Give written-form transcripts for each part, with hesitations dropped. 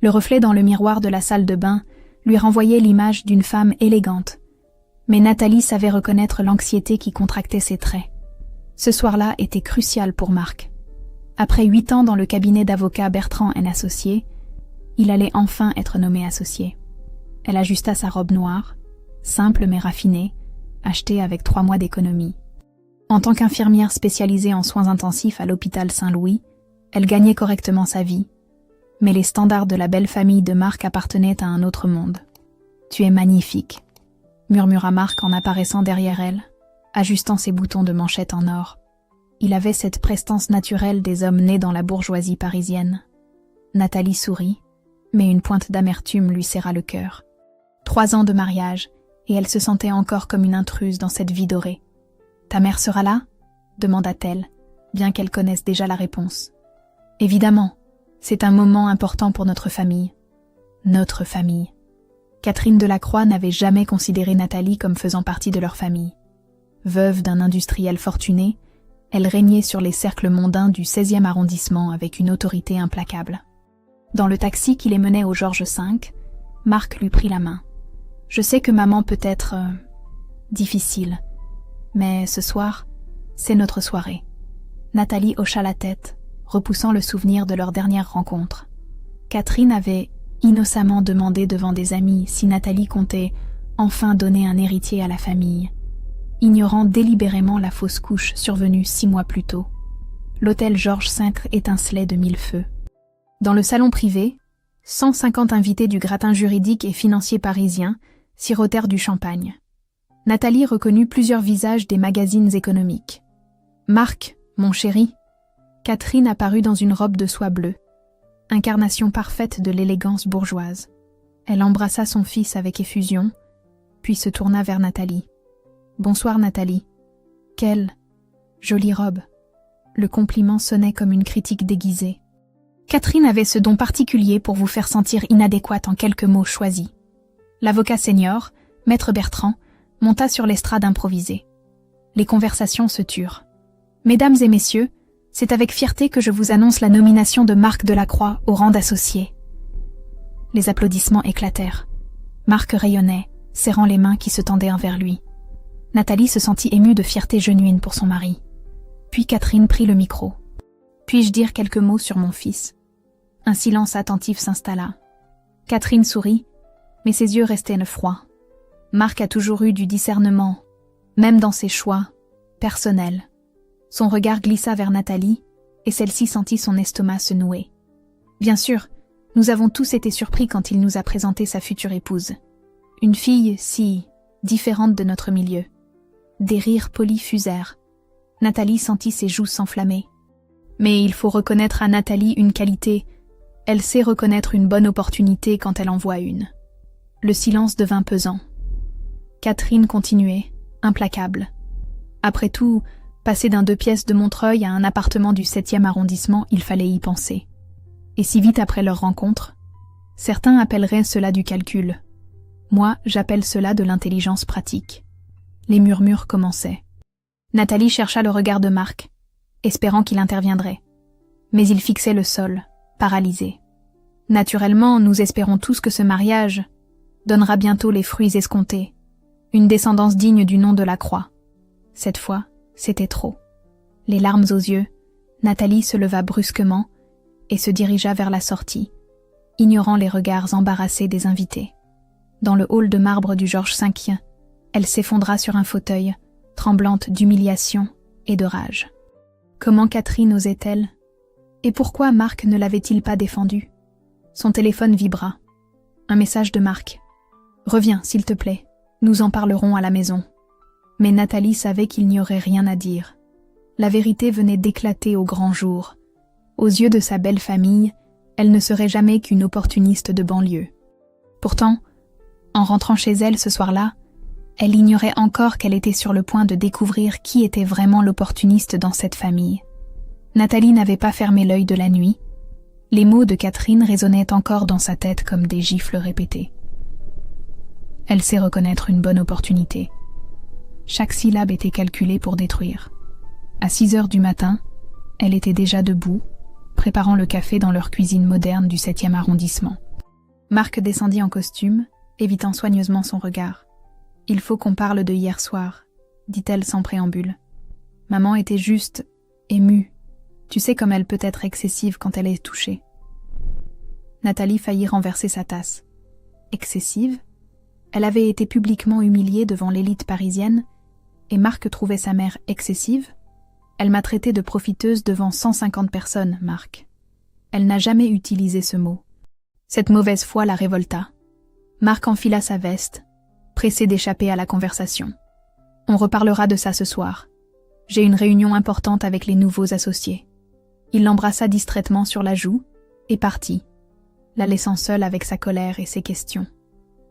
Le reflet dans le miroir de la salle de bain lui renvoyait l'image d'une femme élégante. Mais Nathalie savait reconnaître l'anxiété qui contractait ses traits. Ce soir-là était crucial pour Marc. Après 8 ans dans le cabinet d'avocat Bertrand & Associés, il allait enfin être nommé associé. Elle ajusta sa robe noire, simple mais raffinée, achetée avec 3 mois d'économie. En tant qu'infirmière spécialisée en soins intensifs à l'hôpital Saint-Louis, elle gagnait correctement sa vie. Mais les standards de la belle famille de Marc appartenaient à un autre monde. « Tu es magnifique », murmura Marc en apparaissant derrière elle, ajustant ses boutons de manchette en or. Il avait cette prestance naturelle des hommes nés dans la bourgeoisie parisienne. Nathalie sourit, mais une pointe d'amertume lui serra le cœur. 3 ans de mariage, et elle se sentait encore comme une intruse dans cette vie dorée. « Ta mère sera là ?» demanda-t-elle, bien qu'elle connaisse déjà la réponse. « Évidemment, c'est un moment important pour notre famille. » Notre famille. Catherine Delacroix n'avait jamais considéré Nathalie comme faisant partie de leur famille. Veuve d'un industriel fortuné, elle régnait sur les cercles mondains du 16e arrondissement avec une autorité implacable. Dans le taxi qui les menait au Georges V, Marc lui prit la main. « Je sais que maman peut être difficile, mais ce soir, c'est notre soirée. » Nathalie hocha la tête, repoussant le souvenir de leur dernière rencontre. Catherine avait innocemment demandé devant des amis si Nathalie comptait enfin donner un héritier à la famille, ignorant délibérément la fausse couche survenue 6 mois plus tôt. L'hôtel Georges V étincelait de 1000 feux. Dans le salon privé, 150 invités du gratin juridique et financier parisien sirotèrent du champagne. Nathalie reconnut plusieurs visages des magazines économiques. « Marc, mon chéri !» Catherine apparut dans une robe de soie bleue, incarnation parfaite de l'élégance bourgeoise. Elle embrassa son fils avec effusion, puis se tourna vers Nathalie. « Bonsoir Nathalie. Quelle jolie robe !» Le compliment sonnait comme une critique déguisée. Catherine avait ce don particulier pour vous faire sentir inadéquate en quelques mots choisis. L'avocat senior, maître Bertrand, monta sur l'estrade improvisée. Les conversations se turent. « Mesdames et messieurs, c'est avec fierté que je vous annonce la nomination de Marc Delacroix au rang d'associé. » Les applaudissements éclatèrent. Marc rayonnait, serrant les mains qui se tendaient envers lui. Nathalie se sentit émue de fierté genuine pour son mari. Puis Catherine prit le micro. « Puis-je dire quelques mots sur mon fils ?» Un silence attentif s'installa. Catherine sourit, mais ses yeux restaient froids. Marc a toujours eu du discernement, même dans ses choix personnels. Son regard glissa vers Nathalie, et celle-ci sentit son estomac se nouer. Bien sûr, nous avons tous été surpris quand il nous a présenté sa future épouse. Une fille si différente de notre milieu. Des rires polis fusèrent. Nathalie sentit ses joues s'enflammer. Mais il faut reconnaître à Nathalie une qualité. Elle sait reconnaître une bonne opportunité quand elle en voit une. Le silence devint pesant. Catherine continuait, implacable. Après tout, passer d'un 2 pièces de Montreuil à un appartement du 7e arrondissement, il fallait y penser. Et si vite après leur rencontre, certains appelleraient cela du calcul. Moi, j'appelle cela de l'intelligence pratique. Les murmures commençaient. Nathalie chercha le regard de Marc, espérant qu'il interviendrait. Mais il fixait le sol, paralysé. Naturellement, nous espérons tous que ce mariage donnera bientôt les fruits escomptés, une descendance digne du nom de la Croix. Cette fois, c'était trop. Les larmes aux yeux, Nathalie se leva brusquement et se dirigea vers la sortie, ignorant les regards embarrassés des invités. Dans le hall de marbre du Georges V, elle s'effondra sur un fauteuil, tremblante d'humiliation et de rage. Comment Catherine osait-elle? Et pourquoi Marc ne l'avait-il pas défendue? Son téléphone vibra. Un message de Marc. « Reviens, s'il te plaît, nous en parlerons à la maison. » Mais Nathalie savait qu'il n'y aurait rien à dire. La vérité venait d'éclater au grand jour. Aux yeux de sa belle famille, elle ne serait jamais qu'une opportuniste de banlieue. Pourtant, en rentrant chez elle ce soir-là, elle ignorait encore qu'elle était sur le point de découvrir qui était vraiment l'opportuniste dans cette famille. Nathalie n'avait pas fermé l'œil de la nuit. Les mots de Catherine résonnaient encore dans sa tête comme des gifles répétées. Elle sait reconnaître une bonne opportunité. Chaque syllabe était calculée pour détruire. À 6 heures du matin, elle était déjà debout, préparant le café dans leur cuisine moderne du 7e arrondissement. Marc descendit en costume, évitant soigneusement son regard. « Il faut qu'on parle de hier soir », dit-elle sans préambule. Maman était juste émue. Tu sais comme elle peut être excessive quand elle est touchée. Nathalie faillit renverser sa tasse. Excessive? Elle avait été publiquement humiliée devant l'élite parisienne, et Marc trouvait sa mère excessive? Elle m'a traitée de profiteuse devant 150 personnes, Marc. Elle n'a jamais utilisé ce mot. Cette mauvaise foi la révolta. Marc enfila sa veste, pressé d'échapper à la conversation. On reparlera de ça ce soir. J'ai une réunion importante avec les nouveaux associés. Il l'embrassa distraitement sur la joue et partit, la laissant seule avec sa colère et ses questions.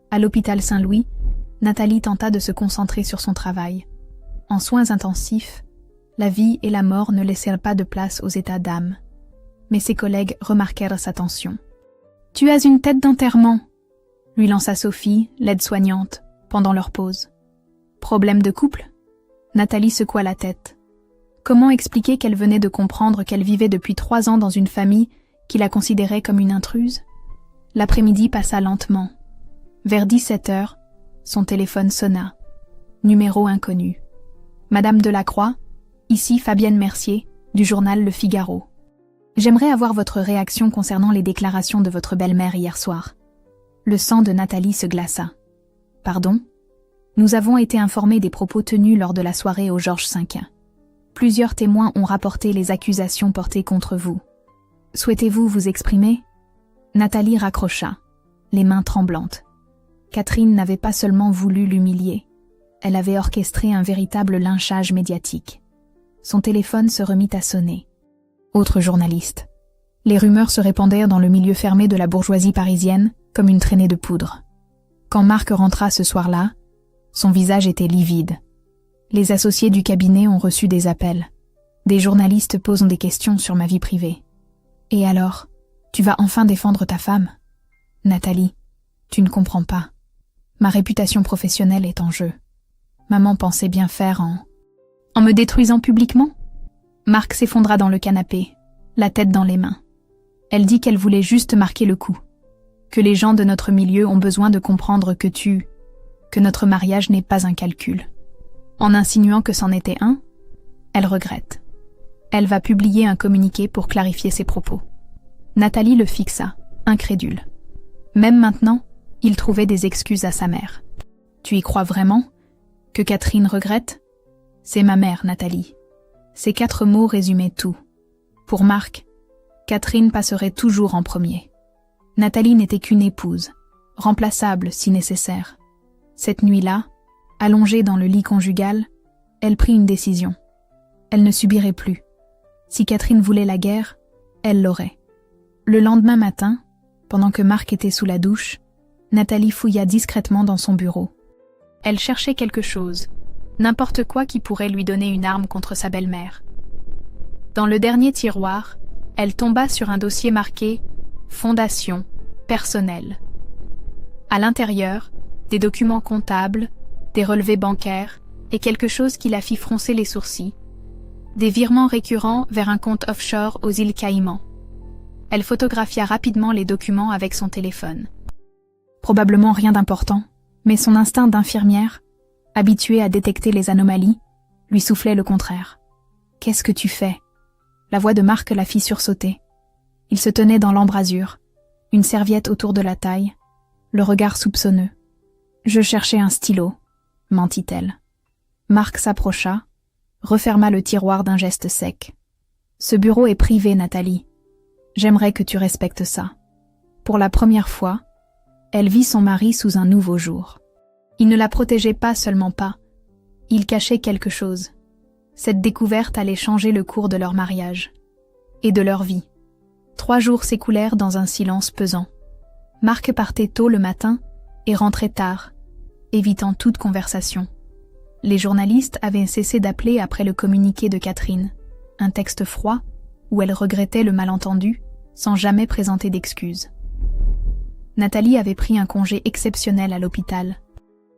À l'hôpital Saint-Louis, Nathalie tenta de se concentrer sur son travail. En soins intensifs, la vie et la mort ne laissèrent pas de place aux états d'âme. Mais ses collègues remarquèrent sa tension. « Tu as une tête d'enterrement !» lui lança Sophie, l'aide-soignante, pendant leur pause. « Problème de couple ?» Nathalie secoua la tête. Comment expliquer qu'elle venait de comprendre qu'elle vivait depuis 3 ans dans une famille qui la considérait comme une intruse? L'après-midi passa lentement. Vers 17h, son téléphone sonna. Numéro inconnu. « Madame Delacroix, ici Fabienne Mercier, du journal Le Figaro. J'aimerais avoir votre réaction concernant les déclarations de votre belle-mère hier soir. » Le sang de Nathalie se glaça. « Pardon ? Nous avons été informés des propos tenus lors de la soirée au Georges V. Plusieurs témoins ont rapporté les accusations portées contre vous. Souhaitez-vous vous exprimer ? » Nathalie raccrocha, les mains tremblantes. Catherine n'avait pas seulement voulu l'humilier, elle avait orchestré un véritable lynchage médiatique. Son téléphone se remit à sonner. Autre journaliste. Les rumeurs se répandirent dans le milieu fermé de la bourgeoisie parisienne comme une traînée de poudre. Quand Marc rentra ce soir-là, son visage était livide. Les associés du cabinet ont reçu des appels. Des journalistes posent des questions sur ma vie privée. Et alors, tu vas enfin défendre ta femme ? Nathalie, tu ne comprends pas. Ma réputation professionnelle est en jeu. Maman pensait bien faire en me détruisant publiquement ? Marc s'effondra dans le canapé, la tête dans les mains. Elle dit qu'elle voulait juste marquer le coup. Que les gens de notre milieu ont besoin de comprendre que notre mariage n'est pas un calcul. En insinuant que c'en était un, elle regrette. Elle va publier un communiqué pour clarifier ses propos. Nathalie le fixa, incrédule. Même maintenant, il trouvait des excuses à sa mère. Tu y crois vraiment ? Que Catherine regrette ? C'est ma mère, Nathalie. Ces 4 mots résumaient tout. Pour Marc, Catherine passerait toujours en premier. Nathalie n'était qu'une épouse, remplaçable si nécessaire. Cette nuit-là, allongée dans le lit conjugal, elle prit une décision. Elle ne subirait plus. Si Catherine voulait la guerre, elle l'aurait. Le lendemain matin, pendant que Marc était sous la douche, Nathalie fouilla discrètement dans son bureau. Elle cherchait quelque chose, n'importe quoi qui pourrait lui donner une arme contre sa belle-mère. Dans le dernier tiroir, elle tomba sur un dossier marqué « Fondation, personnel ». À l'intérieur, des documents comptables, des relevés bancaires et quelque chose qui la fit froncer les sourcils. Des virements récurrents vers un compte offshore aux îles Caïmans. Elle photographia rapidement les documents avec son téléphone. Probablement rien d'important, mais son instinct d'infirmière, habituée à détecter les anomalies, lui soufflait le contraire. « Qu'est-ce que tu fais ?» La voix de Marc la fit sursauter. Il se tenait dans l'embrasure, une serviette autour de la taille, le regard soupçonneux. « Je cherchais un stylo », mentit-elle. Marc s'approcha, referma le tiroir d'un geste sec. « Ce bureau est privé, Nathalie. J'aimerais que tu respectes ça. » Pour la première fois, elle vit son mari sous un nouveau jour. Il ne la protégeait pas seulement pas, il cachait quelque chose. Cette découverte allait changer le cours de leur mariage et de leur vie. 3 jours s'écoulèrent dans un silence pesant. Marc partait tôt le matin et rentrait tard, évitant toute conversation. Les journalistes avaient cessé d'appeler après le communiqué de Catherine, un texte froid où elle regrettait le malentendu sans jamais présenter d'excuses. Nathalie avait pris un congé exceptionnel à l'hôpital.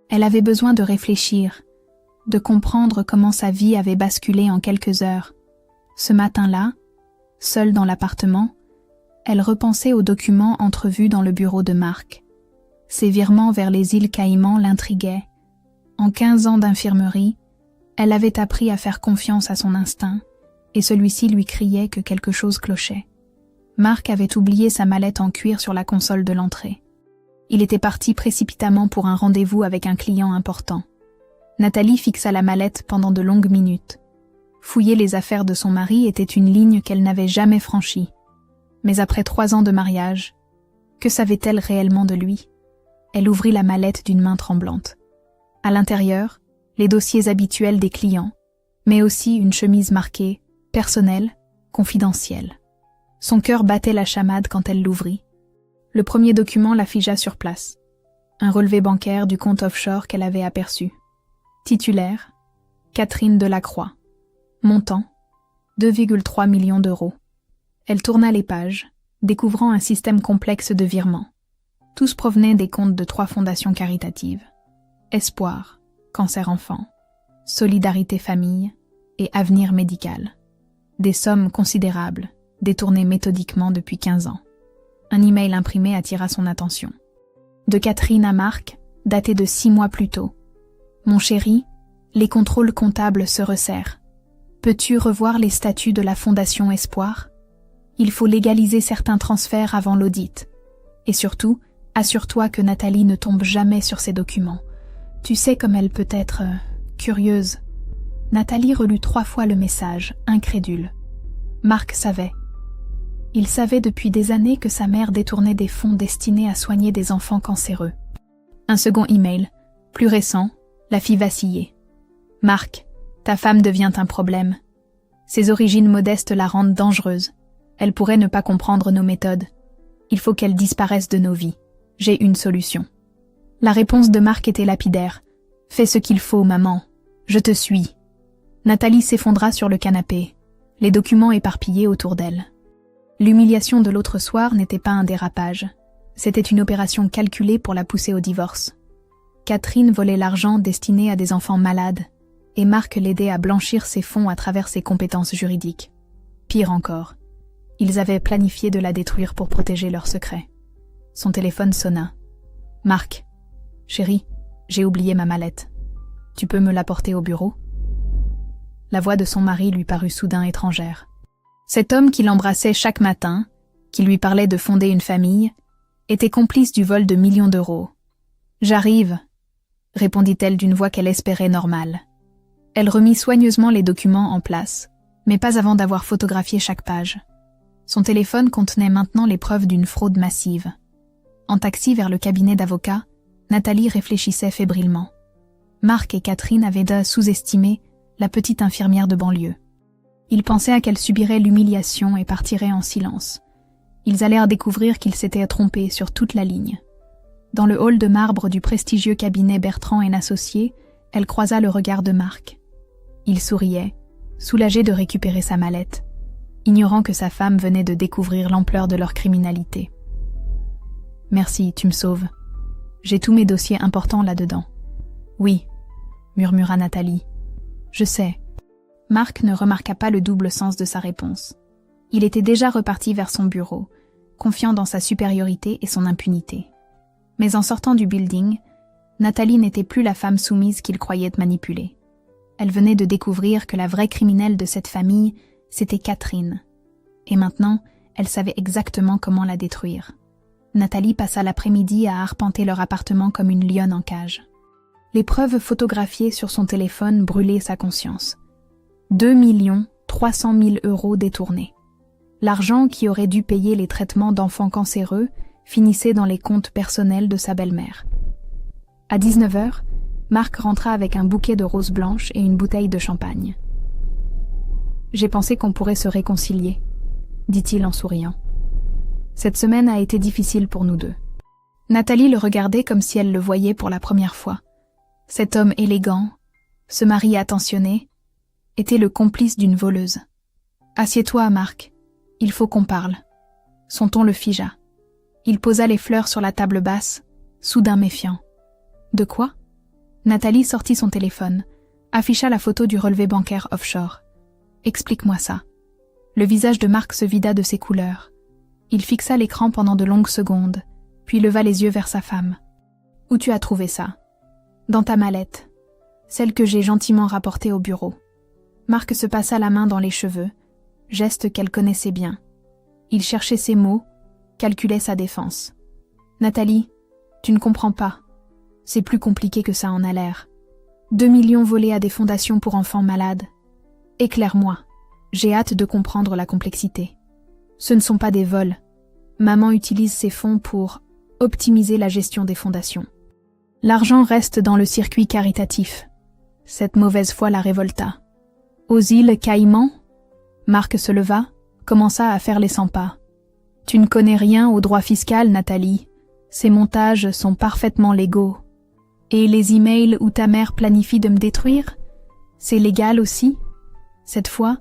Elle avait besoin de réfléchir, de comprendre comment sa vie avait basculé en quelques heures. Ce matin-là, seule dans l'appartement, Elle repensait aux documents entrevus dans le bureau de Marc. Ses virements vers les îles Caïmans l'intriguaient. En 15 ans d'infirmerie, elle avait appris à faire confiance à son instinct, et celui-ci lui criait que quelque chose clochait. Marc avait oublié sa mallette en cuir sur la console de l'entrée. Il était parti précipitamment pour un rendez-vous avec un client important. Nathalie fixa la mallette pendant de longues minutes. Fouiller les affaires de son mari était une ligne qu'elle n'avait jamais franchie. Mais après 3 ans de mariage, que savait-elle réellement de lui? Elle ouvrit la mallette d'une main tremblante. À l'intérieur, les dossiers habituels des clients, mais aussi une chemise marquée « personnel, confidentiel ». Son cœur battait la chamade quand elle l'ouvrit. Le premier document la figea sur place. Un relevé bancaire du compte offshore qu'elle avait aperçu. Titulaire, Catherine Delacroix. Montant, 2,3 millions d'euros. Elle tourna les pages, découvrant un système complexe de virements. Tous provenaient des comptes de 3 fondations caritatives. Espoir, Cancer Enfant, Solidarité Famille et Avenir Médical. Des sommes considérables, détournées méthodiquement depuis 15 ans. Un email imprimé attira son attention. De Catherine à Marc, daté de 6 mois plus tôt. Mon chéri, les contrôles comptables se resserrent. Peux-tu revoir les statuts de la Fondation Espoir? Il faut légaliser certains transferts avant l'audit. Et surtout, assure-toi que Nathalie ne tombe jamais sur ces documents. Tu sais comme elle peut être curieuse. Nathalie relut 3 fois le message, incrédule. Marc savait. Il savait depuis des années que sa mère détournait des fonds destinés à soigner des enfants cancéreux. Un second email, plus récent, la fit vaciller. Marc, ta femme devient un problème. Ses origines modestes la rendent dangereuse. Elle pourrait ne pas comprendre nos méthodes. Il faut qu'elle disparaisse de nos vies. J'ai une solution. La réponse de Marc était lapidaire. Fais ce qu'il faut, maman. Je te suis. Nathalie s'effondra sur le canapé, les documents éparpillés autour d'elle. L'humiliation de l'autre soir n'était pas un dérapage. C'était une opération calculée pour la pousser au divorce. Catherine volait l'argent destiné à des enfants malades, et Marc l'aidait à blanchir ses fonds à travers ses compétences juridiques. Pire encore, ils avaient planifié de la détruire pour protéger leur secret. Son téléphone sonna. « Marc, chérie, j'ai oublié ma mallette. Tu peux me l'apporter au bureau ?» La voix de son mari lui parut soudain étrangère. Cet homme qui l'embrassait chaque matin, qui lui parlait de fonder une famille, était complice du vol de millions d'euros. « J'arrive », répondit-elle d'une voix qu'elle espérait normale. Elle remit soigneusement les documents en place, mais pas avant d'avoir photographié chaque page. Son téléphone contenait maintenant les preuves d'une fraude massive. En taxi vers le cabinet d'avocat, Nathalie réfléchissait fébrilement. Marc et Catherine avaient sous-estimé la petite infirmière de banlieue. Ils pensaient qu'elle subirait l'humiliation et partirait en silence. Ils allèrent découvrir qu'ils s'étaient trompés sur toute la ligne. Dans le hall de marbre du prestigieux cabinet Bertrand & Associés, elle croisa le regard de Marc. Il souriait, soulagé de récupérer sa mallette, ignorant que sa femme venait de découvrir l'ampleur de leur criminalité. « Merci, tu me sauves. J'ai tous mes dossiers importants là-dedans. »« Oui, » murmura Nathalie. « Je sais. » Marc ne remarqua pas le double sens de sa réponse. Il était déjà reparti vers son bureau, confiant dans sa supériorité et son impunité. Mais en sortant du building, Nathalie n'était plus la femme soumise qu'il croyait manipuler. Elle venait de découvrir que la vraie criminelle de cette famille, c'était Catherine. Et maintenant, elle savait exactement comment la détruire. Nathalie passa l'après-midi à arpenter leur appartement comme une lionne en cage. Les preuves photographiées sur son téléphone brûlaient sa conscience. 2 300 000 € détournés. L'argent qui aurait dû payer les traitements d'enfants cancéreux finissait dans les comptes personnels de sa belle-mère. À 19h, Marc rentra avec un bouquet de roses blanches et une bouteille de champagne. « J'ai pensé qu'on pourrait se réconcilier », dit-il en souriant. « Cette semaine a été difficile pour nous deux. » Nathalie le regardait comme si elle le voyait pour la première fois. Cet homme élégant, ce mari attentionné, était le complice d'une voleuse. « Assieds-toi, Marc. Il faut qu'on parle. » Son ton le figea. Il posa les fleurs sur la table basse, soudain méfiant. « De quoi ?» Nathalie sortit son téléphone, afficha la photo du relevé bancaire offshore. « Explique-moi ça. » Le visage de Marc se vida de ses couleurs. Il fixa l'écran pendant de longues secondes, puis leva les yeux vers sa femme. « Où tu as trouvé ça ?»« Dans ta mallette, celle que j'ai gentiment rapportée au bureau. » Marc se passa la main dans les cheveux, geste qu'elle connaissait bien. Il cherchait ses mots, calculait sa défense. « Nathalie, tu ne comprends pas. C'est plus compliqué que ça en a l'air. 2 millions volés à des fondations pour enfants malades. Éclaire-moi. J'ai hâte de comprendre la complexité. Ce ne sont pas des vols. Maman utilise ces fonds pour optimiser la gestion des fondations. L'argent reste dans le circuit caritatif. » Cette mauvaise foi la révolta. « Aux îles Caïmans ?» Marc se leva, commença à faire les 100 pas. « Tu ne connais rien au droit fiscal, Nathalie. Ces montages sont parfaitement légaux. Et les emails où ta mère planifie de me détruire? C'est légal aussi ?» Cette fois,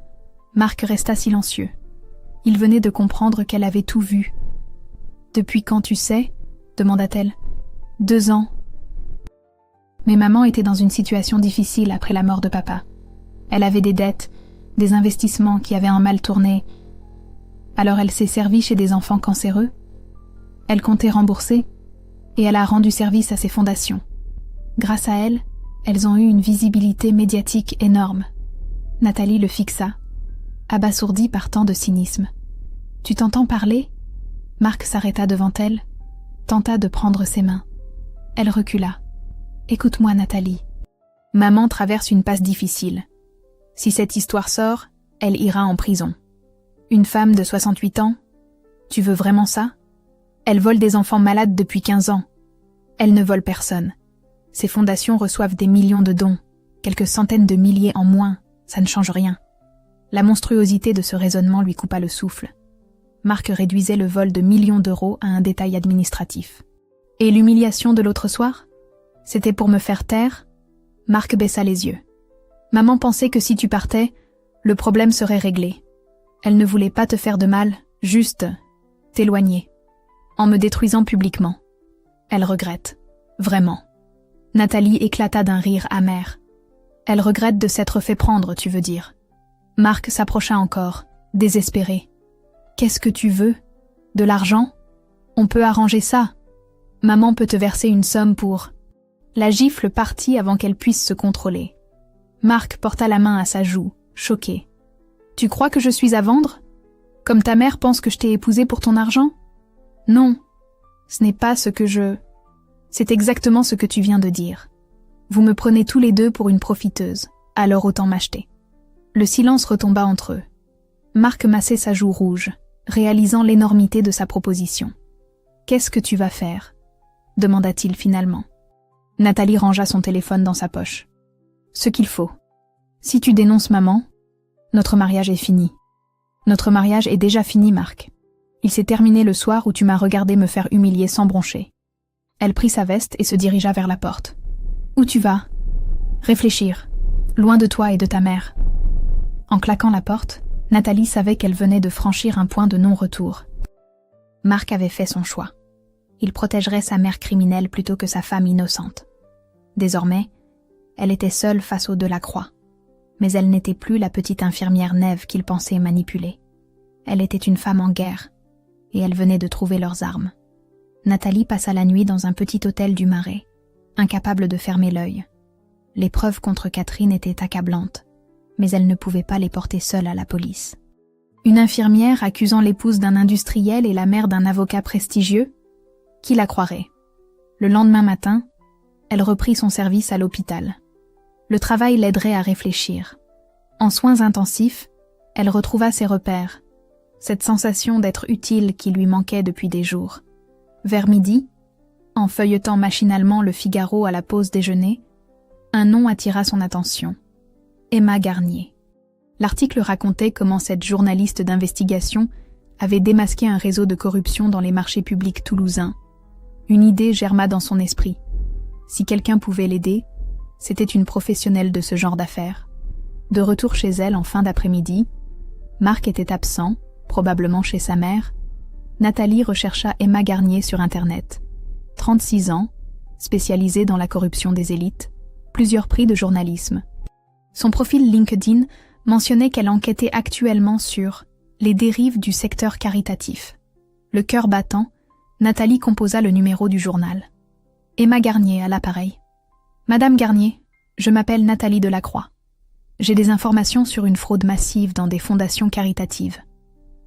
Marc resta silencieux. Il venait de comprendre qu'elle avait tout vu. « Depuis quand tu sais ?» demanda-t-elle. « 2 ans. » Mais maman était dans une situation difficile après la mort de papa. Elle avait des dettes, des investissements qui avaient un mal tourné. Alors elle s'est servie chez des enfants cancéreux. Elle comptait rembourser, et elle a rendu service à ses fondations. Grâce à elle, elles ont eu une visibilité médiatique énorme. Nathalie le fixa, abasourdie par tant de cynisme. « Tu t'entends parler ?» Marc s'arrêta devant elle, tenta de prendre ses mains. Elle recula. « Écoute-moi, Nathalie. Maman traverse une passe difficile. Si cette histoire sort, elle ira en prison. Une femme de 68 ans, tu veux vraiment ça? Elle vole des enfants malades depuis 15 ans. Elle ne vole personne. Ces fondations reçoivent des millions de dons, quelques centaines de milliers en moins, ça ne change rien. » La monstruosité de ce raisonnement lui coupa le souffle. Marc réduisait le vol de millions d'euros à un détail administratif. « Et l'humiliation de l'autre soir? C'était pour me faire taire ?» Marc baissa les yeux. « Maman pensait que si tu partais, le problème serait réglé. Elle ne voulait pas te faire de mal, juste t'éloigner, en me détruisant publiquement. Elle regrette, vraiment. » Nathalie éclata d'un rire amer. « Elle regrette de s'être fait prendre, tu veux dire. » Marc s'approcha encore, désespéré. « Qu'est-ce que tu veux? De l'argent? On peut arranger ça. Maman peut te verser une somme pour... » La gifle partit avant qu'elle puisse se contrôler. Marc porta la main à sa joue, choqué. « Tu crois que je suis à vendre? Comme ta mère pense que je t'ai épousée pour ton argent? Non, ce n'est pas ce que je... C'est exactement ce que tu viens de dire. Vous me prenez tous les deux pour une profiteuse, alors autant m'acheter. » Le silence retomba entre eux. Marc massait sa joue rouge, réalisant l'énormité de sa proposition. « Qu'est-ce que tu vas faire ?» demanda-t-il finalement. Nathalie rangea son téléphone dans sa poche. « Ce qu'il faut. Si tu dénonces maman, notre mariage est fini. Notre mariage est déjà fini, Marc. Il s'est terminé le soir où tu m'as regardé me faire humilier sans broncher. » Elle prit sa veste et se dirigea vers la porte. « Où tu vas ? Réfléchir. Loin de toi et de ta mère. » En claquant la porte, Nathalie savait qu'elle venait de franchir un point de non-retour. Marc avait fait son choix. Il protégerait sa mère criminelle plutôt que sa femme innocente. Désormais, elle était seule face aux Delacroix. Mais elle n'était plus la petite infirmière Neve qu'il pensait manipuler. Elle était une femme en guerre, et elle venait de trouver leurs armes. Nathalie passa la nuit dans un petit hôtel du Marais, incapable de fermer l'œil. Les preuves contre Catherine étaient accablantes, mais elle ne pouvait pas les porter seule à la police. Une infirmière accusant l'épouse d'un industriel et la mère d'un avocat prestigieux? Qui la croirait? Le lendemain matin, elle reprit son service à l'hôpital. Le travail l'aiderait à réfléchir. En soins intensifs, elle retrouva ses repères, cette sensation d'être utile qui lui manquait depuis des jours. Vers midi, en feuilletant machinalement le Figaro à la pause déjeuner, un nom attira son attention. Emma Garnier. L'article racontait comment cette journaliste d'investigation avait démasqué un réseau de corruption dans les marchés publics toulousains. Une idée germa dans son esprit. Si quelqu'un pouvait l'aider, c'était une professionnelle de ce genre d'affaires. De retour chez elle en fin d'après-midi, Marc était absent, probablement chez sa mère. Nathalie rechercha Emma Garnier sur Internet. 36 ans, spécialisée dans la corruption des élites, plusieurs prix de journalisme. Son profil LinkedIn mentionnait qu'elle enquêtait actuellement sur les dérives du secteur caritatif. Le cœur battant, Nathalie composa le numéro du journal. Emma Garnier à l'appareil. Madame Garnier, je m'appelle Nathalie Delacroix. J'ai des informations sur une fraude massive dans des fondations caritatives.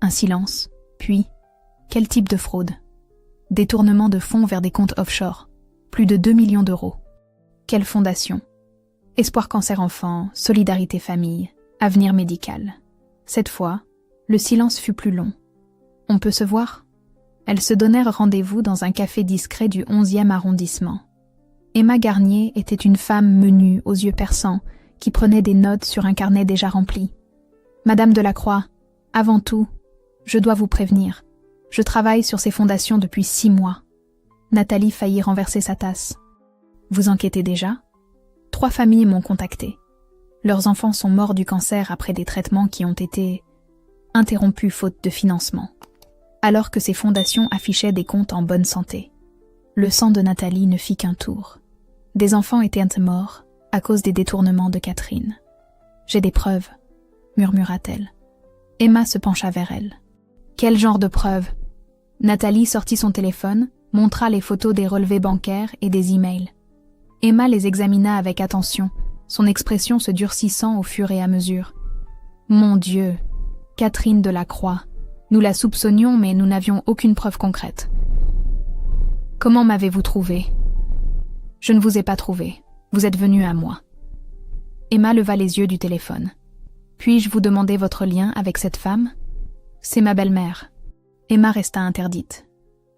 Un silence, puis, quel type de fraude? Détournement de fonds vers des comptes offshore. Plus de 2 millions d'euros. Quelle fondation? Espoir Cancer Enfant, Solidarité Famille, Avenir Médical. Cette fois, le silence fut plus long. On peut se voir? Elles se donnèrent rendez-vous dans un café discret du 11e arrondissement. Emma Garnier était une femme menue, aux yeux perçants, qui prenait des notes sur un carnet déjà rempli. Madame Delacroix, avant tout, je dois vous prévenir. Je travaille sur ces fondations depuis 6 mois. Nathalie faillit renverser sa tasse. Vous enquêtez déjà? 3 familles m'ont contacté. Leurs enfants sont morts du cancer après des traitements qui ont été interrompus faute de financement, alors que ces fondations affichaient des comptes en bonne santé. Le sang de Nathalie ne fit qu'un tour. Des enfants étaient morts à cause des détournements de Catherine. J'ai des preuves, murmura-t-elle. Emma se pencha vers elle. Quel genre de preuves? Nathalie sortit son téléphone, montra les photos des relevés bancaires et des emails. Emma les examina avec attention, son expression se durcissant au fur et à mesure. Mon Dieu, Catherine Delacroix. Nous la soupçonnions, mais nous n'avions aucune preuve concrète. Comment m'avez-vous trouvé? Je ne vous ai pas trouvé. Vous êtes venu à moi. Emma leva les yeux du téléphone. Puis-je vous demander votre lien avec cette femme? C'est ma belle-mère. Emma resta interdite.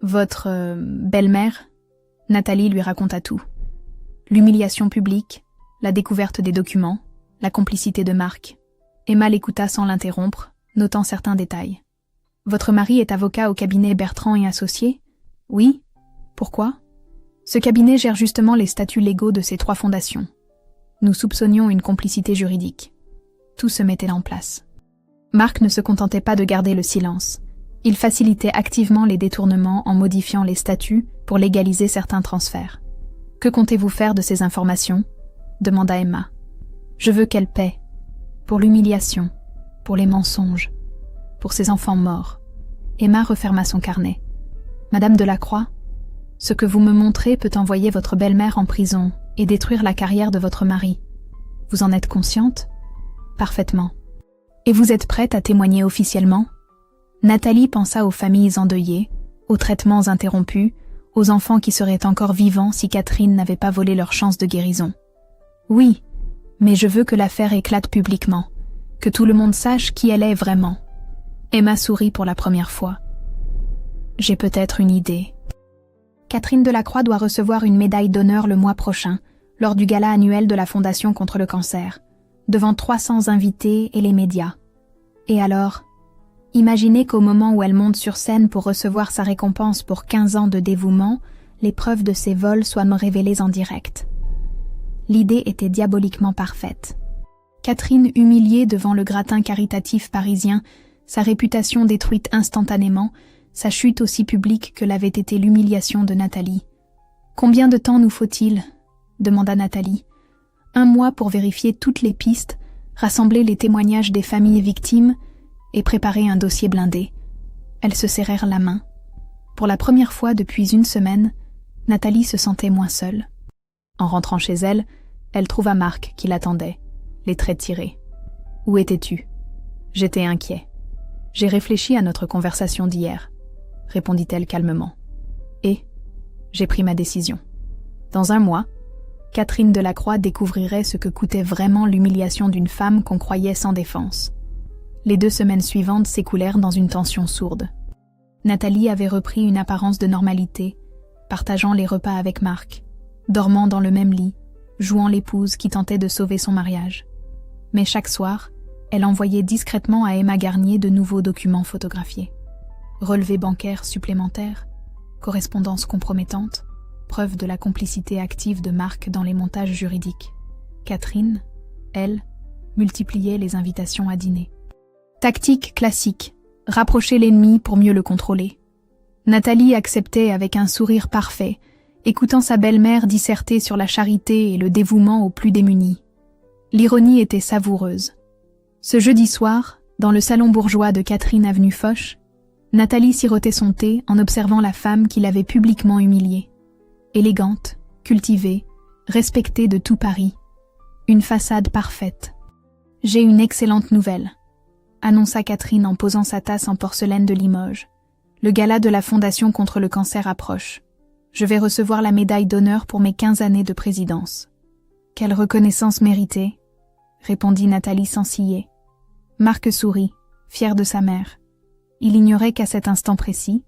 Votre belle-mère? Nathalie lui raconta tout. L'humiliation publique, la découverte des documents, la complicité de Marc. Emma l'écouta sans l'interrompre, notant certains détails. Votre mari est avocat au cabinet Bertrand et Associés? Oui. Pourquoi? Ce cabinet gère justement les statuts légaux de ces 3 fondations. Nous soupçonnions une complicité juridique. Tout se mettait en place. Marc ne se contentait pas de garder le silence. Il facilitait activement les détournements en modifiant les statuts pour légaliser certains transferts. Que comptez-vous faire de ces informations? Demanda Emma. Je veux qu'elle paie. Pour l'humiliation, pour les mensonges, pour ses enfants morts. Emma referma son carnet. Madame Delacroix, ce que vous me montrez peut envoyer votre belle-mère en prison et détruire la carrière de votre mari. Vous en êtes consciente? Parfaitement. Et vous êtes prête à témoigner officiellement? Nathalie pensa aux familles endeuillées, aux traitements interrompus, aux enfants qui seraient encore vivants si Catherine n'avait pas volé leur chance de guérison. Oui, mais je veux que l'affaire éclate publiquement, que tout le monde sache qui elle est vraiment. Emma sourit pour la première fois. J'ai peut-être une idée. Catherine Delacroix doit recevoir une médaille d'honneur le mois prochain, lors du gala annuel de la Fondation contre le cancer, devant 300 invités et les médias. Et alors, imaginez qu'au moment où elle monte sur scène pour recevoir sa récompense pour 15 ans de dévouement, les preuves de ses vols soient révélées en direct. L'idée était diaboliquement parfaite. Catherine humiliée devant le gratin caritatif parisien, sa réputation détruite instantanément, sa chute aussi publique que l'avait été l'humiliation de Nathalie. « Combien de temps nous faut-il » demanda Nathalie. « 1 mois pour vérifier toutes les pistes, rassembler les témoignages des familles victimes et préparer un dossier blindé. » Elles se serrèrent la main. Pour la première fois depuis 1 semaine, Nathalie se sentait moins seule. En rentrant chez elle, elle trouva Marc qui l'attendait, les traits tirés. « Où étais-tu » ? J'étais inquiet. J'ai réfléchi à notre conversation d'hier, répondit-elle calmement. Et j'ai pris ma décision. Dans 1 mois, Catherine Delacroix découvrirait ce que coûtait vraiment l'humiliation d'une femme qu'on croyait sans défense. Les 2 semaines suivantes s'écoulèrent dans une tension sourde. Nathalie avait repris une apparence de normalité, partageant les repas avec Marc, dormant dans le même lit, jouant l'épouse qui tentait de sauver son mariage. Mais chaque soir, elle envoyait discrètement à Emma Garnier de nouveaux documents photographiés. Relevés bancaires supplémentaires, correspondances compromettantes, preuve de la complicité active de Marc dans les montages juridiques. Catherine, elle, multipliait les invitations à dîner. Tactique classique, rapprocher l'ennemi pour mieux le contrôler. Nathalie acceptait avec un sourire parfait, écoutant sa belle-mère disserter sur la charité et le dévouement aux plus démunis. L'ironie était savoureuse. Ce jeudi soir, dans le salon bourgeois de Catherine avenue Foch, Nathalie sirotait son thé en observant la femme qui l'avait publiquement humiliée. Élégante, cultivée, respectée de tout Paris. Une façade parfaite. « J'ai une excellente nouvelle », annonça Catherine en posant sa tasse en porcelaine de Limoges. Le gala de la Fondation contre le cancer approche. Je vais recevoir la médaille d'honneur pour mes 15 années de présidence. Quelle reconnaissance méritée, répondit Nathalie sans ciller. Marc sourit, fier de sa mère. Il ignorait qu'à cet instant précis,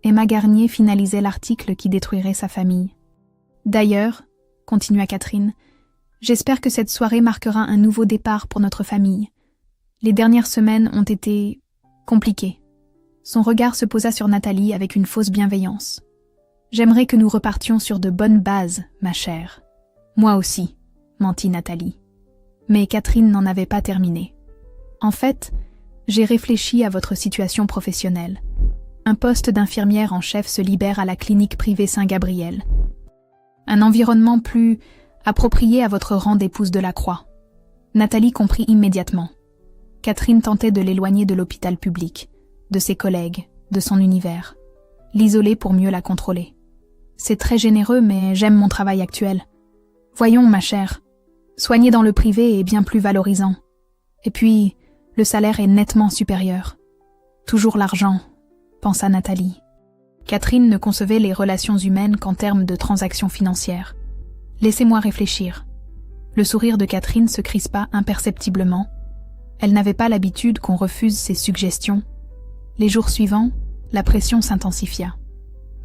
Emma Garnier finalisait l'article qui détruirait sa famille. D'ailleurs, continua Catherine, j'espère que cette soirée marquera un nouveau départ pour notre famille. Les dernières semaines ont été compliquées. Son regard se posa sur Nathalie avec une fausse bienveillance. J'aimerais que nous repartions sur de bonnes bases, ma chère. Moi aussi, mentit Nathalie. Mais Catherine n'en avait pas terminé. En fait, j'ai réfléchi à votre situation professionnelle. Un poste d'infirmière en chef se libère à la clinique privée Saint-Gabriel. Un environnement plus approprié à votre rang d'épouse de la Croix. Nathalie comprit immédiatement. Catherine tentait de l'éloigner de l'hôpital public, de ses collègues, de son univers. L'isoler pour mieux la contrôler. C'est très généreux, mais j'aime mon travail actuel. Voyons, ma chère, soigner dans le privé est bien plus valorisant. Et puis, le salaire est nettement supérieur. Toujours l'argent, pensa Nathalie. Catherine ne concevait les relations humaines qu'en termes de transactions financières. Laissez-moi réfléchir. Le sourire de Catherine se crispa imperceptiblement. Elle n'avait pas l'habitude qu'on refuse ses suggestions. Les jours suivants, la pression s'intensifia.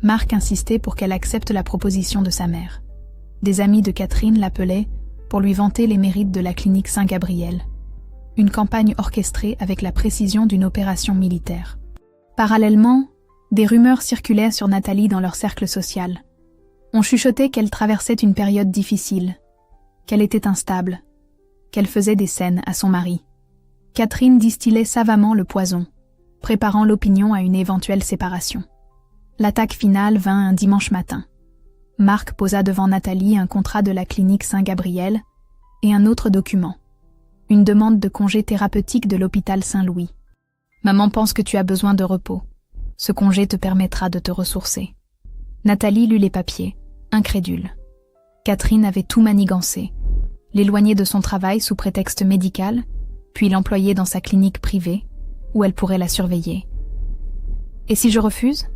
Marc insistait pour qu'elle accepte la proposition de sa mère. Des amis de Catherine l'appelaient pour lui vanter les mérites de la clinique Saint-Gabriel. Une campagne orchestrée avec la précision d'une opération militaire. Parallèlement, des rumeurs circulaient sur Nathalie dans leur cercle social. On chuchotait qu'elle traversait une période difficile, qu'elle était instable, qu'elle faisait des scènes à son mari. Catherine distillait savamment le poison, préparant l'opinion à une éventuelle séparation. L'attaque finale vint un dimanche matin. Marc posa devant Nathalie un contrat de la clinique Saint-Gabriel et un autre document. Une demande de congé thérapeutique de l'hôpital Saint-Louis. « Maman pense que tu as besoin de repos. Ce congé te permettra de te ressourcer. » Nathalie lut les papiers, incrédule. Catherine avait tout manigancé. L'éloigner de son travail sous prétexte médical, puis l'employer dans sa clinique privée, où elle pourrait la surveiller. « Et si je refuse ?»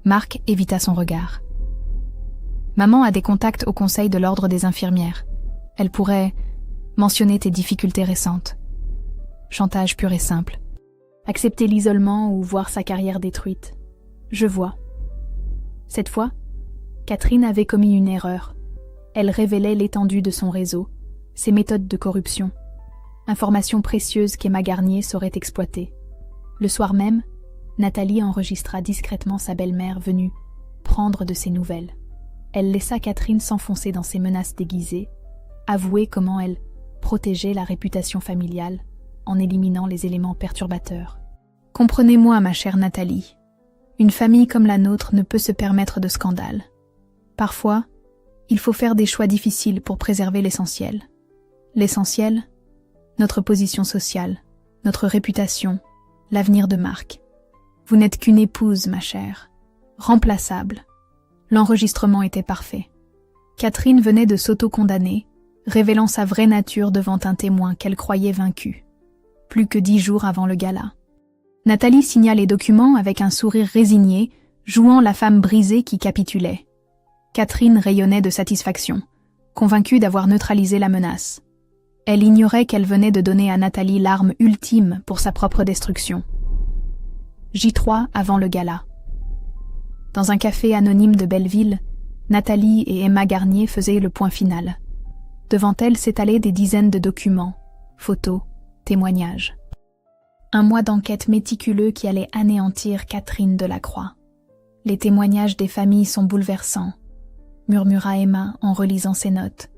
Marc évita son regard. « Maman a des contacts au conseil de l'ordre des infirmières. Elle pourrait mentionner tes difficultés récentes. Chantage pur et simple. Accepter l'isolement ou voir sa carrière détruite. Je vois. » Cette fois, Catherine avait commis une erreur. Elle révélait l'étendue de son réseau, ses méthodes de corruption. Information précieuse qu'Emma Garnier saurait exploiter. Le soir même, Nathalie enregistra discrètement sa belle-mère venue prendre de ses nouvelles. Elle laissa Catherine s'enfoncer dans ses menaces déguisées, avouer comment elle protégeait la réputation familiale en éliminant les éléments perturbateurs. « Comprenez-moi, ma chère Nathalie, une famille comme la nôtre ne peut se permettre de scandales. Parfois, il faut faire des choix difficiles pour préserver l'essentiel. L'essentiel, notre position sociale, notre réputation, l'avenir de Marc. Vous n'êtes qu'une épouse, ma chère. Remplaçable. » L'enregistrement était parfait. Catherine venait de s'auto-condamner, révélant sa vraie nature devant un témoin qu'elle croyait vaincu. Plus que 10 jours avant le gala. Nathalie signa les documents avec un sourire résigné, jouant la femme brisée qui capitulait. Catherine rayonnait de satisfaction, convaincue d'avoir neutralisé la menace. Elle ignorait qu'elle venait de donner à Nathalie l'arme ultime pour sa propre destruction. J3 avant le gala. Dans un café anonyme de Belleville, Nathalie et Emma Garnier faisaient le point final. Devant elles s'étalaient des dizaines de documents, photos, témoignages. Un mois d'enquête méticuleux qui allait anéantir Catherine Delacroix. Les témoignages des familles sont bouleversants, murmura Emma en relisant ses notes.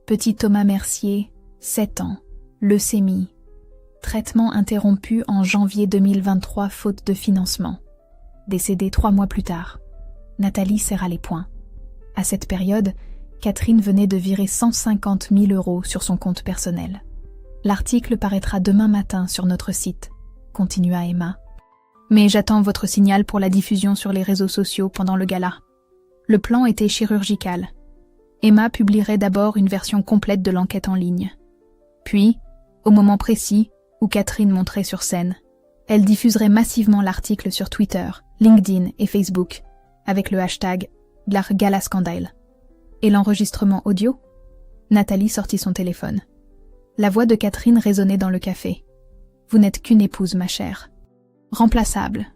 Petit Thomas Mercier, 7 ans, leucémie. Traitement interrompu en janvier 2023 faute de financement. Décédé 3 mois plus tard. Nathalie serra les poings. À cette période, Catherine venait de virer 150 000 € sur son compte personnel. L'article paraîtra demain matin sur notre site, continua Emma. Mais j'attends votre signal pour la diffusion sur les réseaux sociaux pendant le gala. Le plan était chirurgical. Emma publierait d'abord une version complète de l'enquête en ligne. Puis, au moment précis où Catherine monterait sur scène, elle diffuserait massivement l'article sur Twitter, LinkedIn et Facebook, avec le hashtag #GalaScandale. Et l'enregistrement audio? Nathalie sortit son téléphone. La voix de Catherine résonnait dans le café. Vous n'êtes qu'une épouse, ma chère. Remplaçable.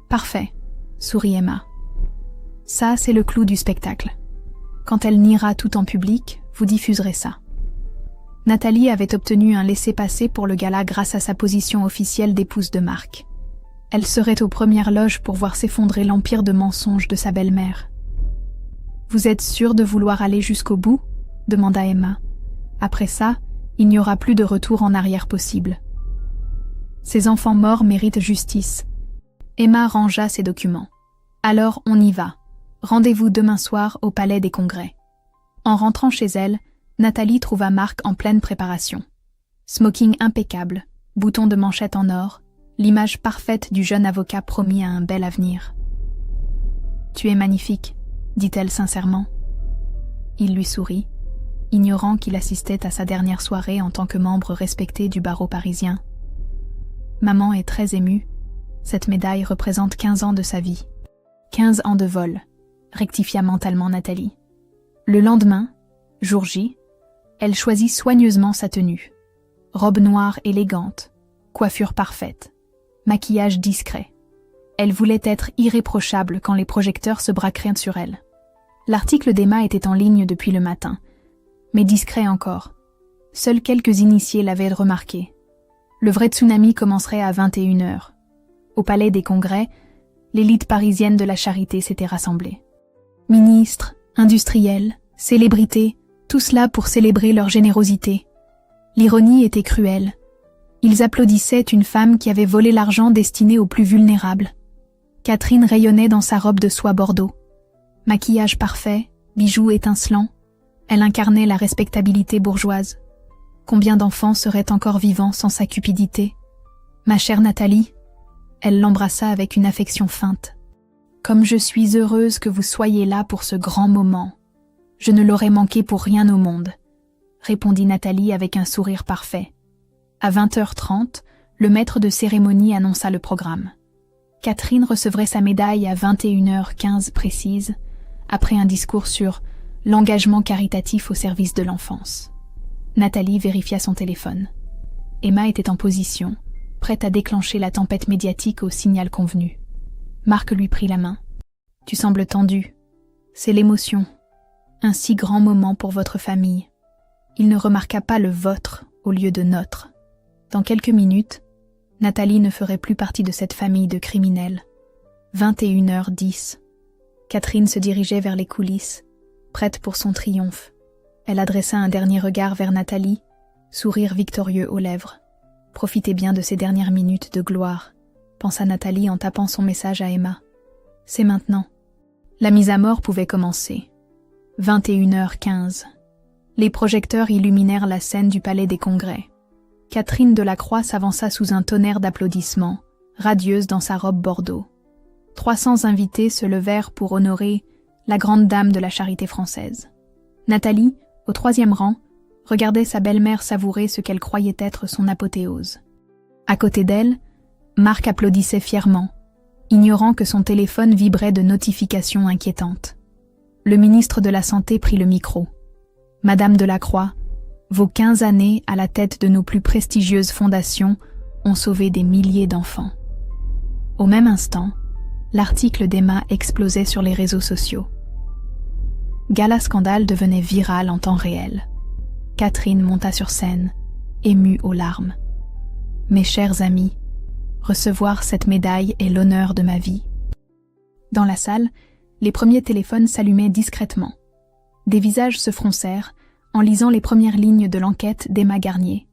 Parfait, sourit Emma. Ça, c'est le clou du spectacle. Quand elle niera tout en public, vous diffuserez ça. Nathalie avait obtenu un laissez-passer pour le gala grâce à sa position officielle d'épouse de marque. Elle serait aux premières loges pour voir s'effondrer l'empire de mensonges de sa belle-mère. Vous êtes sûre de vouloir aller jusqu'au bout? Demanda Emma. Après ça, il n'y aura plus de retour en arrière possible. Ces enfants morts méritent justice. Emma rangea ses documents. Alors on y va. Rendez-vous demain soir au Palais des Congrès. En rentrant chez elle, Nathalie trouva Marc en pleine préparation. Smoking impeccable, boutons de manchette en or, l'image parfaite du jeune avocat promis à un bel avenir. « Tu es magnifique », dit-elle sincèrement. Il lui sourit, ignorant qu'il assistait à sa dernière soirée en tant que membre respecté du barreau parisien. Maman est très émue. Cette médaille représente 15 ans de sa vie. 15 ans de vol, rectifia mentalement Nathalie. Le lendemain, jour J, elle choisit soigneusement sa tenue. Robe noire élégante, coiffure parfaite, maquillage discret. Elle voulait être irréprochable quand les projecteurs se braqueraient sur elle. L'article d'Emma était en ligne depuis le matin, mais discret encore. Seuls quelques initiés l'avaient remarqué. Le vrai tsunami commencerait à 21h. Au Palais des Congrès, l'élite parisienne de la charité s'était rassemblée. Ministres, industriels, célébrités, tout cela pour célébrer leur générosité. L'ironie était cruelle. Ils applaudissaient une femme qui avait volé l'argent destiné aux plus vulnérables. Catherine rayonnait dans sa robe de soie bordeaux. Maquillage parfait, bijoux étincelants, elle incarnait la respectabilité bourgeoise. Combien d'enfants seraient encore vivants sans sa cupidité? Ma chère Nathalie, elle l'embrassa avec une affection feinte. Comme je suis heureuse que vous soyez là pour ce grand moment. Je ne l'aurais manqué pour rien au monde, répondit Nathalie avec un sourire parfait. À 20h30, le maître de cérémonie annonça le programme. Catherine recevrait sa médaille à 21h15 précise, après un discours sur l'engagement caritatif au service de l'enfance. Nathalie vérifia son téléphone. Emma était en position, prête à déclencher la tempête médiatique au signal convenu. Marc lui prit la main. « Tu sembles tendu. C'est l'émotion. Un si grand moment pour votre famille. » Il ne remarqua pas le vôtre au lieu de notre. Dans quelques minutes, Nathalie ne ferait plus partie de cette famille de criminels. 21h10. Catherine se dirigeait vers les coulisses, prête pour son triomphe. Elle adressa un dernier regard vers Nathalie, sourire victorieux aux lèvres. « Profitez bien de ces dernières minutes de gloire », pensa Nathalie en tapant son message à Emma. « C'est maintenant. » La mise à mort pouvait commencer. 21h15. Les projecteurs illuminèrent la scène du Palais des Congrès. Catherine Delacroix s'avança sous un tonnerre d'applaudissements, radieuse dans sa robe bordeaux. 300 invités se levèrent pour honorer la grande dame de la charité française. Nathalie, au 3e rang, regardait sa belle-mère savourer ce qu'elle croyait être son apothéose. À côté d'elle, Marc applaudissait fièrement, ignorant que son téléphone vibrait de notifications inquiétantes. Le ministre de la Santé prit le micro. « Madame Delacroix, vos 15 années à la tête de nos plus prestigieuses fondations ont sauvé des milliers d'enfants. » Au même instant, l'article d'Emma explosait sur les réseaux sociaux. GalaScandale devenait viral en temps réel. Catherine monta sur scène, émue aux larmes. « Mes chers amis, recevoir cette médaille est l'honneur de ma vie. » Dans la salle, les premiers téléphones s'allumaient discrètement. Des visages se froncèrent en lisant les premières lignes de l'enquête d'Emma Garnier.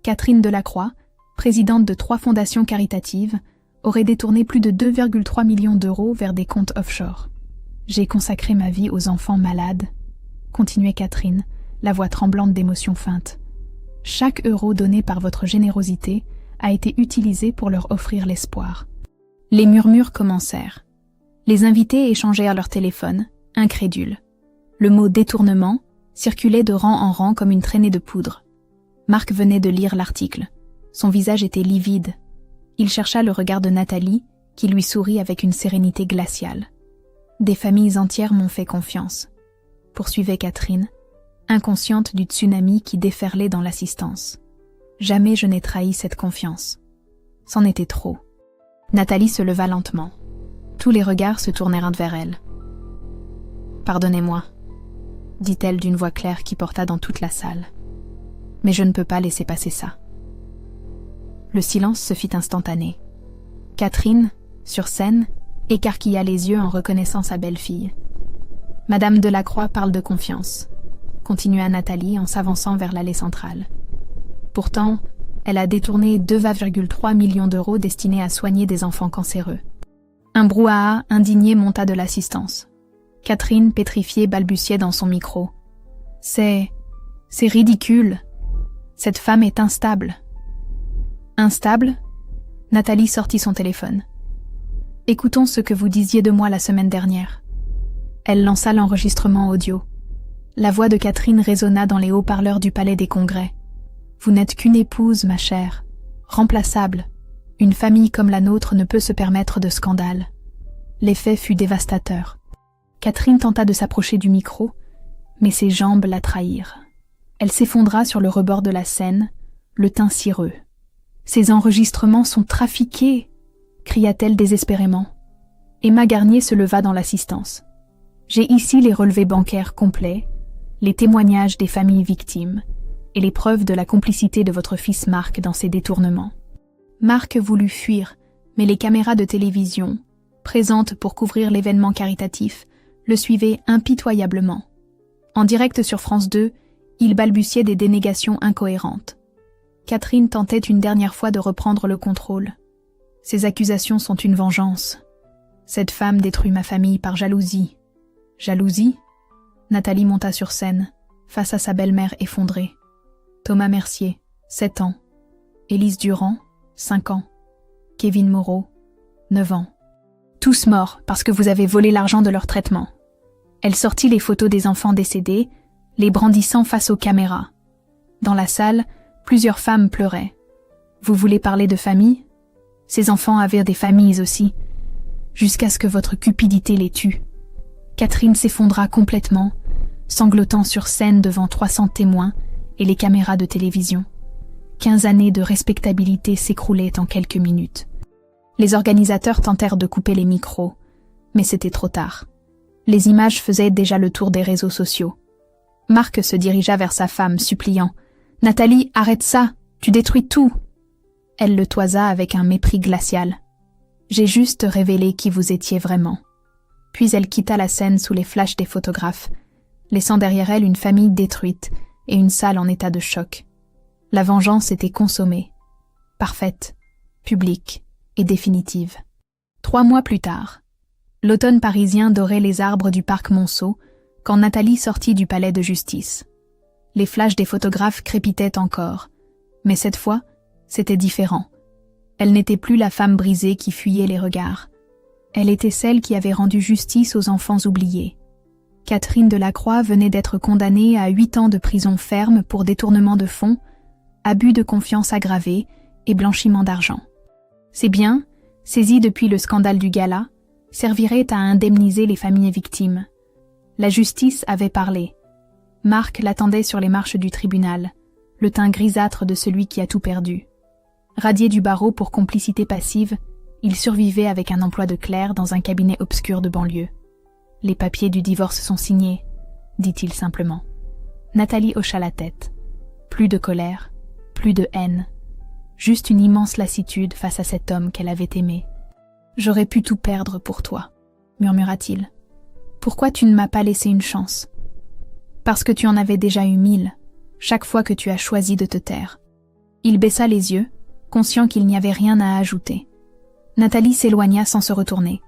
Catherine Delacroix, présidente de 3 fondations caritatives, aurait détourné plus de 2,3 millions d'euros vers des comptes offshore. « J'ai consacré ma vie aux enfants malades », continuait Catherine, la voix tremblante d'émotion feinte. « Chaque euro donné par votre générosité a été utilisé pour leur offrir l'espoir. Les murmures commencèrent. Les invités échangèrent leur téléphone, incrédules. Le mot « détournement » circulait de rang en rang comme une traînée de poudre. Marc venait de lire l'article. Son visage était livide. Il chercha le regard de Nathalie, qui lui sourit avec une sérénité glaciale. « Des familles entières m'ont fait confiance », poursuivait Catherine, inconsciente du tsunami qui déferlait dans l'assistance. « Jamais je n'ai trahi cette confiance. C'en était trop. » Nathalie se leva lentement. Tous les regards se tournèrent vers elle. « Pardonnez-moi », dit-elle d'une voix claire qui porta dans toute la salle. « Mais je ne peux pas laisser passer ça. » Le silence se fit instantané. Catherine, sur scène, écarquilla les yeux en reconnaissant sa belle-fille. « Madame Delacroix parle de confiance », continua Nathalie en s'avançant vers l'allée centrale. Pourtant, elle a détourné 2,3 millions d'euros destinés à soigner des enfants cancéreux. Un brouhaha indigné monta de l'assistance. Catherine, pétrifiée, balbutiait dans son micro. « C'est ridicule. Cette femme est instable. » Instable ? Nathalie sortit son téléphone. « Écoutons ce que vous disiez de moi la semaine dernière. » Elle lança l'enregistrement audio. La voix de Catherine résonna dans les haut-parleurs du Palais des Congrès. « Vous n'êtes qu'une épouse, ma chère. Remplaçable. Une famille comme la nôtre ne peut se permettre de scandale. » L'effet fut dévastateur. Catherine tenta de s'approcher du micro, mais ses jambes la trahirent. Elle s'effondra sur le rebord de la scène, le teint cireux. « Ces enregistrements sont trafiqués !» cria-t-elle désespérément. Emma Garnier se leva dans l'assistance. « J'ai ici les relevés bancaires complets, les témoignages des familles victimes et les preuves de la complicité de votre fils Marc dans ces détournements. » Marc voulut fuir, mais les caméras de télévision, présentes pour couvrir l'événement caritatif, le suivaient impitoyablement. En direct sur France 2, il balbutiait des dénégations incohérentes. Catherine tentait une dernière fois de reprendre le contrôle. « Ces accusations sont une vengeance. Cette femme détruit ma famille par jalousie. » « Jalousie ?» Nathalie monta sur scène, face à sa belle-mère effondrée. Thomas Mercier, 7 ans. Élise Durand, 5 ans. Kevin Moreau, 9 ans. Tous morts parce que vous avez volé l'argent de leur traitement. Elle sortit les photos des enfants décédés, les brandissant face aux caméras. Dans la salle, plusieurs femmes pleuraient. Vous voulez parler de famille ? Ces enfants avaient des familles aussi, jusqu'à ce que votre cupidité les tue. Catherine s'effondra complètement, sanglotant sur scène devant 300 témoins et les caméras de télévision. 15 années de respectabilité s'écroulaient en quelques minutes. Les organisateurs tentèrent de couper les micros, mais c'était trop tard. Les images faisaient déjà le tour des réseaux sociaux. Marc se dirigea vers sa femme, suppliant « Nathalie, arrête ça, tu détruis tout !» Elle le toisa avec un mépris glacial. « J'ai juste révélé qui vous étiez vraiment. » Puis elle quitta la scène sous les flashs des photographes, laissant derrière elle une famille détruite et une salle en état de choc. La vengeance était consommée, parfaite, publique et définitive. 3 mois plus tard, l'automne parisien dorait les arbres du parc Monceau quand Nathalie sortit du palais de justice. Les flashs des photographes crépitaient encore, mais cette fois, c'était différent. Elle n'était plus la femme brisée qui fuyait les regards. Elle était celle qui avait rendu justice aux enfants oubliés. Catherine Delacroix venait d'être condamnée à 8 ans de prison ferme pour détournement de fonds, abus de confiance aggravé et blanchiment d'argent. Ces biens, saisis depuis le scandale du gala, serviraient à indemniser les familles victimes. La justice avait parlé. Marc l'attendait sur les marches du tribunal, le teint grisâtre de celui qui a tout perdu. Radié du barreau pour complicité passive, il survivait avec un emploi de clerc dans un cabinet obscur de banlieue. « Les papiers du divorce sont signés », dit-il simplement. Nathalie hocha la tête. Plus de colère, plus de haine. Juste une immense lassitude face à cet homme qu'elle avait aimé. « J'aurais pu tout perdre pour toi », murmura-t-il. « Pourquoi tu ne m'as pas laissé une chance ? Parce que tu en avais déjà eu 1000, chaque fois que tu as choisi de te taire. » Il baissa les yeux, conscient qu'il n'y avait rien à ajouter. Nathalie s'éloigna sans se retourner.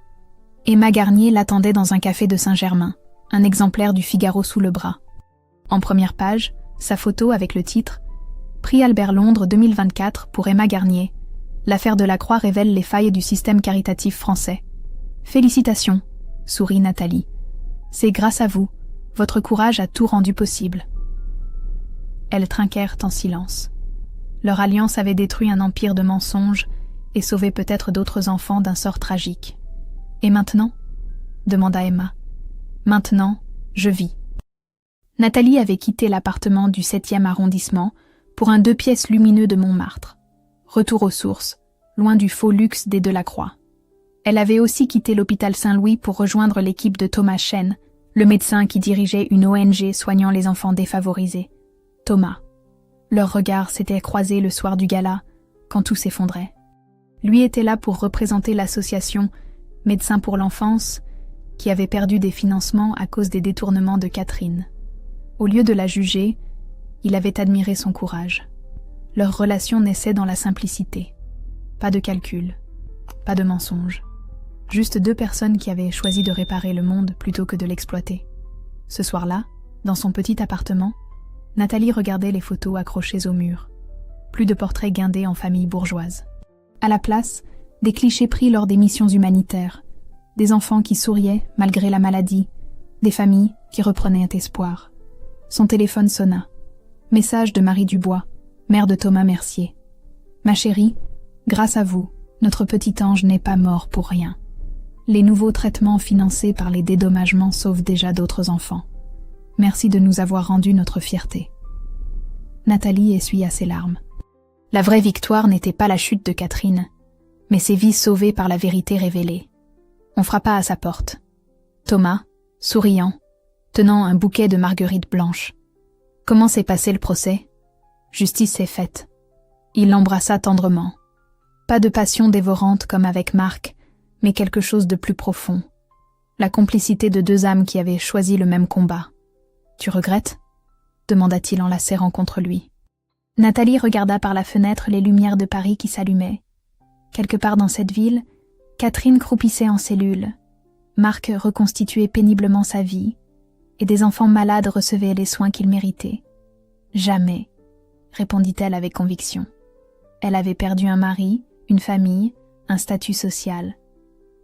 Emma Garnier l'attendait dans un café de Saint-Germain, un exemplaire du Figaro sous le bras. En première page, sa photo avec le titre « Prix Albert Londres 2024 pour Emma Garnier, L'affaire Delacroix révèle les failles du système caritatif français. Félicitations, sourit Nathalie. C'est grâce à vous, votre courage a tout rendu possible. Elles trinquèrent en silence. Leur alliance avait détruit un empire de mensonges et sauvé peut-être d'autres enfants d'un sort tragique. Et maintenant ? Demanda Emma. Maintenant, je vis. Nathalie avait quitté l'appartement du 7e arrondissement pour un 2 pièces lumineux de Montmartre. Retour aux sources, loin du faux luxe des Delacroix. Elle avait aussi quitté l'hôpital Saint-Louis pour rejoindre l'équipe de Thomas Chen, le médecin qui dirigeait une ONG soignant les enfants défavorisés. Thomas. Leurs regards s'étaient croisés le soir du gala, quand tout s'effondrait. Lui était là pour représenter l'association Médecins pour l'enfance, qui avait perdu des financements à cause des détournements de Catherine. Au lieu de la juger, il avait admiré son courage. Leur relation naissait dans la simplicité. Pas de calcul, pas de mensonge. Juste 2 personnes qui avaient choisi de réparer le monde plutôt que de l'exploiter. Ce soir-là, dans son petit appartement, Nathalie regardait les photos accrochées au mur. Plus de portraits guindés en famille bourgeoise. À la place, des clichés pris lors des missions humanitaires. Des enfants qui souriaient malgré la maladie. Des familles qui reprenaient un espoir. Son téléphone sonna. Message de Marie Dubois, mère de Thomas Mercier. Ma chérie, grâce à vous, notre petit ange n'est pas mort pour rien. Les nouveaux traitements financés par les dédommagements sauvent déjà d'autres enfants. Merci de nous avoir rendu notre fierté. Nathalie essuya ses larmes. La vraie victoire n'était pas la chute de Catherine, mais ses vies sauvées par la vérité révélée. On frappa à sa porte. Thomas, souriant, tenant un bouquet de marguerites blanches. Comment s'est passé le procès ? Justice est faite. Il l'embrassa tendrement. Pas de passion dévorante comme avec Marc, mais quelque chose de plus profond. La complicité de 2 âmes qui avaient choisi le même combat. « Tu regrettes ?» demanda-t-il en la serrant contre lui. Nathalie regarda par la fenêtre les lumières de Paris qui s'allumaient. Quelque part dans cette ville, Catherine croupissait en cellule. Marc reconstituait péniblement sa vie, et des enfants malades recevaient les soins qu'ils méritaient. « Jamais », répondit-elle avec conviction. Elle avait perdu un mari, une famille, un statut social.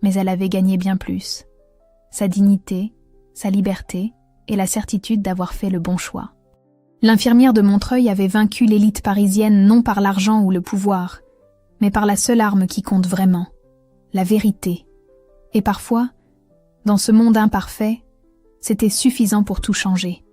Mais elle avait gagné bien plus. Sa dignité, sa liberté et la certitude d'avoir fait le bon choix. L'infirmière de Montreuil avait vaincu l'élite parisienne non par l'argent ou le pouvoir, mais par la seule arme qui compte vraiment, la vérité. Et parfois, dans ce monde imparfait, c'était suffisant pour tout changer.